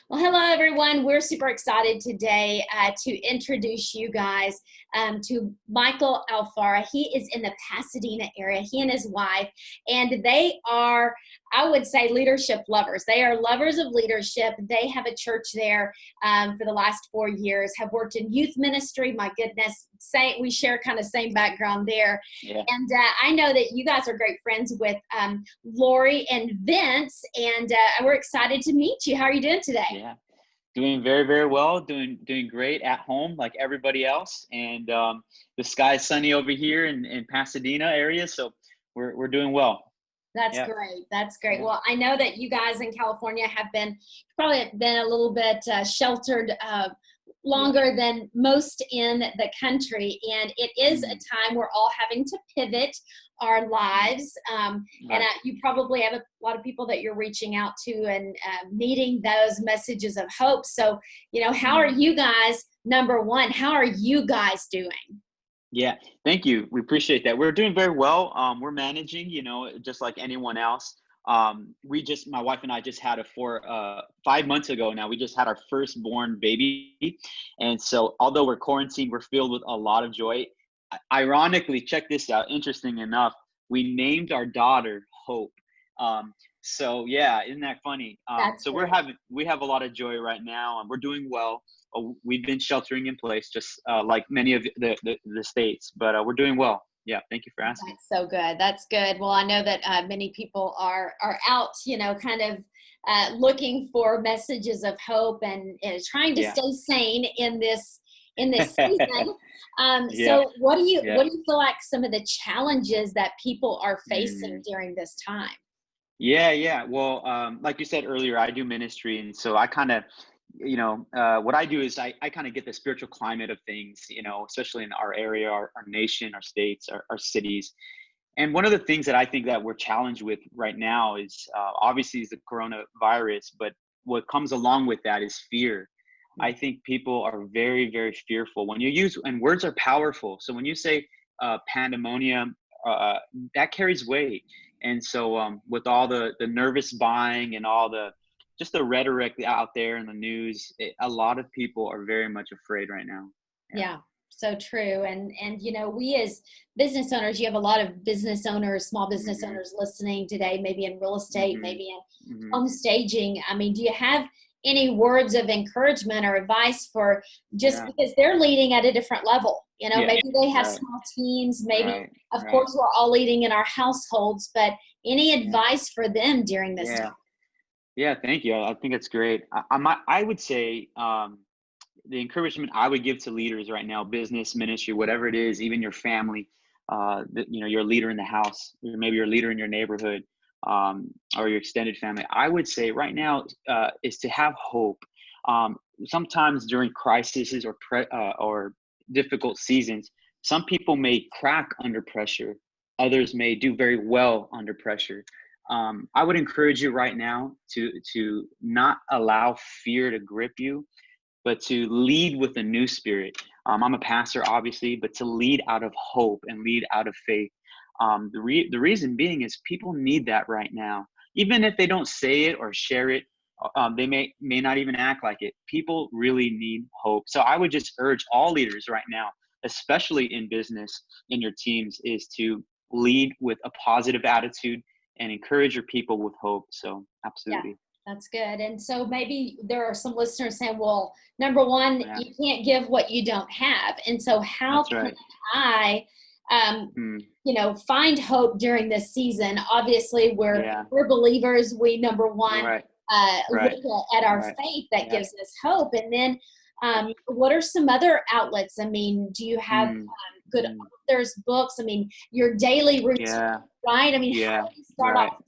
Well, hello, everyone. We're super excited today to introduce you guys to Michael Alfaro. He is in the Pasadena area, he and his wife, and they are, I would say, leadership lovers. They are lovers of leadership. They have a church there for the last 4 years, have worked in youth ministry. My goodness, we share kind of same background there. Yeah. And I know that you guys are great friends with Lori and Vince, and we're excited to meet you. How are you doing today? Yeah, doing very, very well. Doing great at home, like everybody else. And the sky's sunny over here in Pasadena area, so we're doing well. That's Yeah. great. That's great. Yeah. Well, I know that you guys in California have probably been a little bit sheltered longer than most in the country. And it is a time we're all having to pivot our lives. And you probably have a lot of people that you're reaching out to and needing those messages of hope. So, how are you guys, number one, how are you guys doing? Yeah, thank you. We appreciate that. We're doing very well. We're managing, just like anyone else. My wife and I just had 5 months ago now, we just had our firstborn baby. And so although we're quarantined, we're filled with a lot of joy. Ironically, check this out. Interesting enough, we named our daughter Hope. So yeah, isn't that funny? So we have a lot of joy right now, and we're doing well. We've been sheltering in place, just like many of the states, but we're doing well. Yeah, thank you for asking. That's so good. That's good. Well, I know that many people are out, kind of looking for messages of hope and trying to stay sane in this season. So what do you feel like some of the challenges that people are facing during this time? Yeah. Well, like you said earlier, I do ministry, and so I kind of, what I do is I kind of get the spiritual climate of things, especially in our area, our nation, our states, our cities. And one of the things that I think that we're challenged with right now is obviously is the coronavirus, but what comes along with that is fear. I think people are very, very fearful and words are powerful. So when you say pandemonium, that carries weight. And so with all the nervous buying and all just the rhetoric out there in the news, a lot of people are very much afraid right now. Yeah, so true. And we as business owners, you have a lot of business owners, small business owners listening today, maybe in real estate, maybe in home staging. I mean, do you have any words of encouragement or advice for because they're leading at a different level? Maybe they have small teams, maybe of course we're all leading in our households, but any advice for them during this time? Yeah, thank you. I think it's great. I would say the encouragement I would give to leaders right now, business, ministry, whatever it is, even your family, you're a leader in the house, maybe you're a leader in your neighborhood, or your extended family. I would say right now is to have hope. Sometimes during crises or difficult seasons, some people may crack under pressure. Others may do very well under pressure. I would encourage you right now to not allow fear to grip you, but to lead with a new spirit. I'm a pastor, obviously, but to lead out of hope and lead out of faith. The reason being is people need that right now. Even if they don't say it or share it, they may not even act like it. People really need hope. So I would just urge all leaders right now, especially in business, in your teams, is to lead with a positive attitude and encourage your people with hope. So absolutely. Yeah, that's good. And so maybe there are some listeners saying, well, number one, you can't give what you don't have. And so how can I, find hope during this season? Obviously we're believers. We, number one, look at our faith that gives us hope. And then what are some other outlets? I mean, do you have good authors, books? I mean, your daily routine, right? I mean, how do you start off?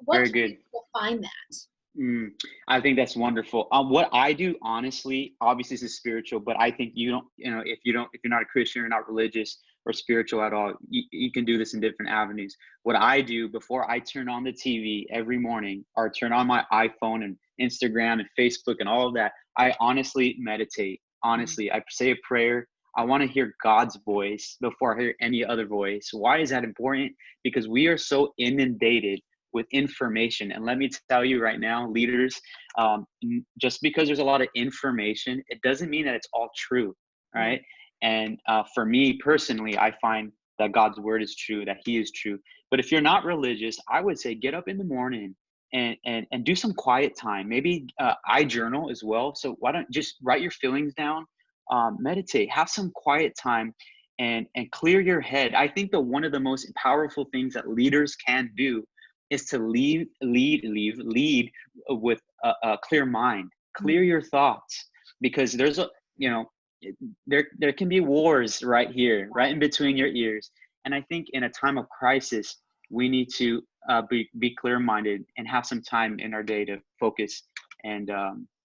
What very can good. people find that? I think that's wonderful. What I do, honestly, obviously this is spiritual, but I think if you're not a Christian, you're not religious or spiritual at all, you can do this in different avenues. What I do before I turn on the TV every morning or turn on my iPhone and Instagram and Facebook and all of that, I honestly meditate. Honestly, I say a prayer. I want to hear God's voice before I hear any other voice. Why is that important? Because we are so inundated with information. And let me tell you right now, leaders, just because there's a lot of information, it doesn't mean that it's all true, right? And for me personally, I find that God's word is true, that he is true. But if you're not religious, I would say get up in the morning and do some quiet time. Maybe I journal as well. So why don't just write your feelings down, meditate, have some quiet time, and clear your head. I think that one of the most powerful things that leaders can do is to lead with a clear mind, clear your thoughts, because there's a, you know, there can be wars right here, right in between your ears. And I think in a time of crisis, we need to be clear-minded and have some time in our day to focus and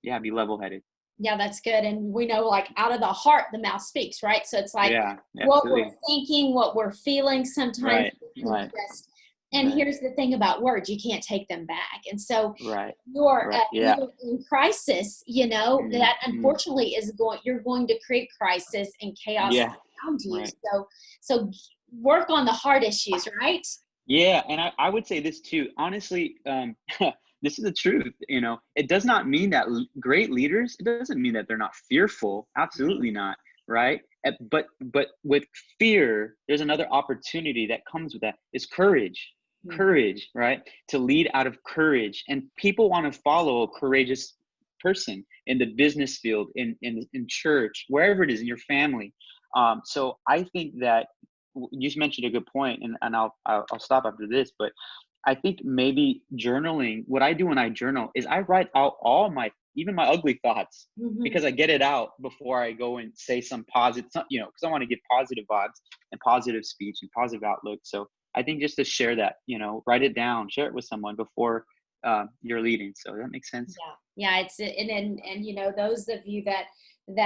be level-headed. Yeah, that's good. And we know, like, out of the heart, the mouth speaks, right? So it's like Yeah, what absolutely. we're thinking, what we're feeling sometimes. Right. And Right. here's the thing about words, you can't take them back. And so Right. you're Right. Yeah. you're in crisis, you know, that Mm. unfortunately you're going to create crisis and chaos Yeah. around you. Right. So work on the hard issues, right? Yeah, and I would say this too. Honestly, this is the truth. You know, it does not mean that great leaders. It doesn't mean that they're not fearful. Absolutely not. Right. But with fear, there's another opportunity that comes with that. Is courage. Courage, right? To lead out of courage, and people want to follow a courageous person in the business field, in church, wherever it is, in your family. So I think that you just mentioned a good point, and I'll stop after this. But I think maybe journaling. What I do when I journal is I write out all my, even my ugly thoughts, because I get it out before I go and say some positive, because I want to give positive vibes and positive speech and positive outlook. So I think just to share that, write it down, share it with someone before you're leading. So that makes sense. Yeah, it's and you know, those of you that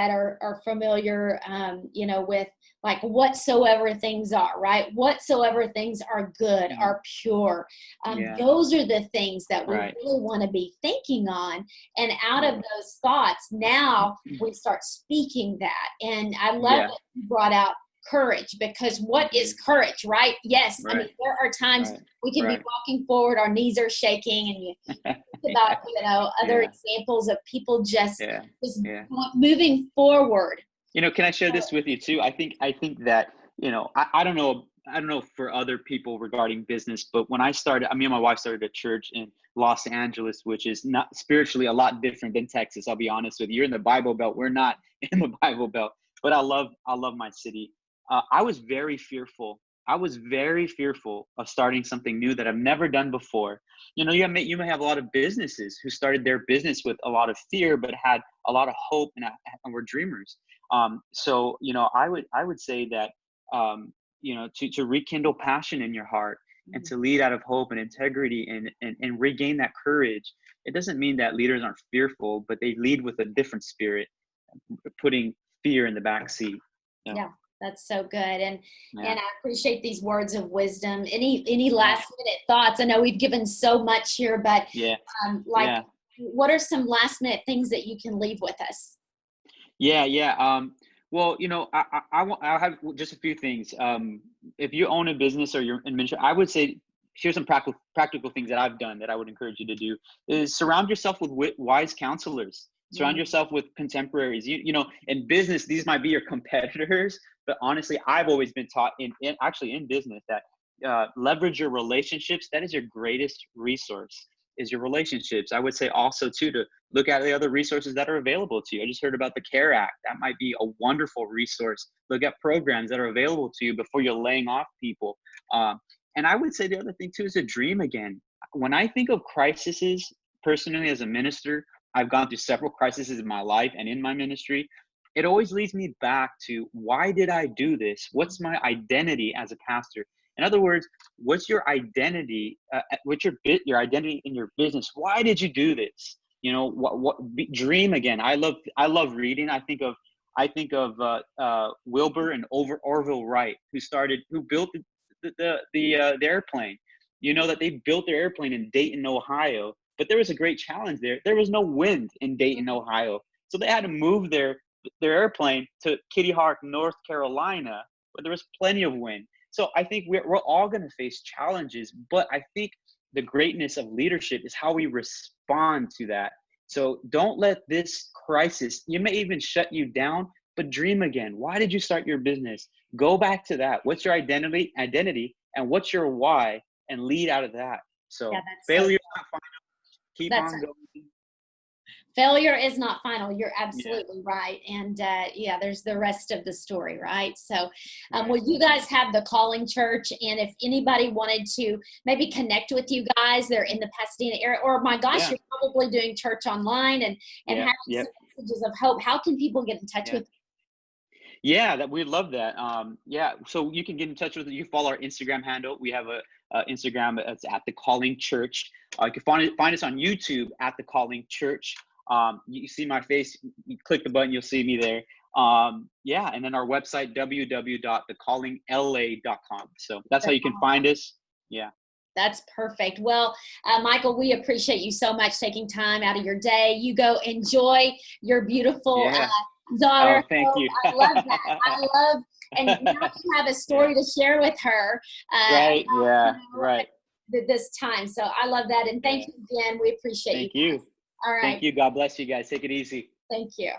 are familiar, with, like, whatsoever things are, right? Whatsoever things are good, are pure. Yeah. Those are the things that we Right. really want to be thinking on. And out of those thoughts, now we start speaking that. And I love that you brought out courage, because what is courage, right? Yes. I mean, there are times we can be walking forward, our knees are shaking, and you think about, other examples of people just moving forward. Can I share this with you too? I think that, I don't know for other people regarding business, but when I started, me and my wife started a church in Los Angeles, which is not spiritually a lot different than Texas. I'll be honest with you. You're in the Bible Belt. We're not in the Bible Belt, but I love my city. I was very fearful. I was very fearful of starting something new that I've never done before. You may have a lot of businesses who started their business with a lot of fear, but had a lot of hope and were dreamers. So I would say that to rekindle passion in your heart and to lead out of hope and integrity and regain that courage. It doesn't mean that leaders aren't fearful, but they lead with a different spirit, putting fear in the back seat. Yeah, that's so good. And I appreciate these words of wisdom. Any last minute thoughts? I know we've given so much here, but what are some last minute things that you can leave with us? Well, I'll have just a few things. If you own a business or you're in ministry, I would say here's some practical things that I've done that I would encourage you to do: is surround yourself with wise counselors. Surround yourself with contemporaries. In business, these might be your competitors, but honestly, I've always been taught in business that leverage your relationships. That is your greatest resource, is your relationships. I would say also too, to look at the other resources that are available to you. I just heard about the CARE Act. That might be a wonderful resource. Look at programs that are available to you before you're laying off people. And I would say the other thing too is to dream again. When I think of crises, personally as a minister, I've gone through several crises in my life and in my ministry. It always leads me back to, why did I do this? What's my identity as a pastor? In other words, what's your identity? What's your identity in your business? Why did you do this? Dream again. I love reading. I think of Wilbur and Orville Wright, who built the airplane. That they built their airplane in Dayton, Ohio, but there was a great challenge there. There was no wind in Dayton, Ohio, so they had to move their airplane to Kitty Hawk, North Carolina, where there was plenty of wind. So I think we're all going to face challenges, but I think the greatness of leadership is how we respond to that. So don't let this crisis, you may even shut you down, but dream again. Why did you start your business? Go back to that. What's your identity, and what's your why, and lead out of that. So Yeah, that's failure is not final. Keep that's on going. failure is not final. You're Yeah. absolutely right. And yeah, there's the rest of the story, right? So, Right. well, you guys have the Calling Church, and if anybody wanted to maybe connect with you guys, they're in the Pasadena area, or my gosh, Yeah. you're probably doing church online and Yeah. having Yep. some messages of hope. How can people get in touch Yeah. with Yeah, that we'd love that. Yeah, so you can get in touch with you. Follow our Instagram handle. We have a Instagram. It's at the Calling Church. You can find us on YouTube at the Calling Church. You see my face. You click the button, you'll see me there. Yeah, and then our website www.thecallingla.com. So that's how you? you can find us. Yeah. That's perfect. Well, Michael, we appreciate you so much taking time out of your day. You go enjoy your beautiful Yeah. daughter. Oh, thank you. I love that. I love, and now you have a story to share with her. Right. About, Yeah. Right. this time. So I love that. And thank you again. We appreciate you. Thank you. All right. Thank you. God bless you guys. Take it easy. Thank you.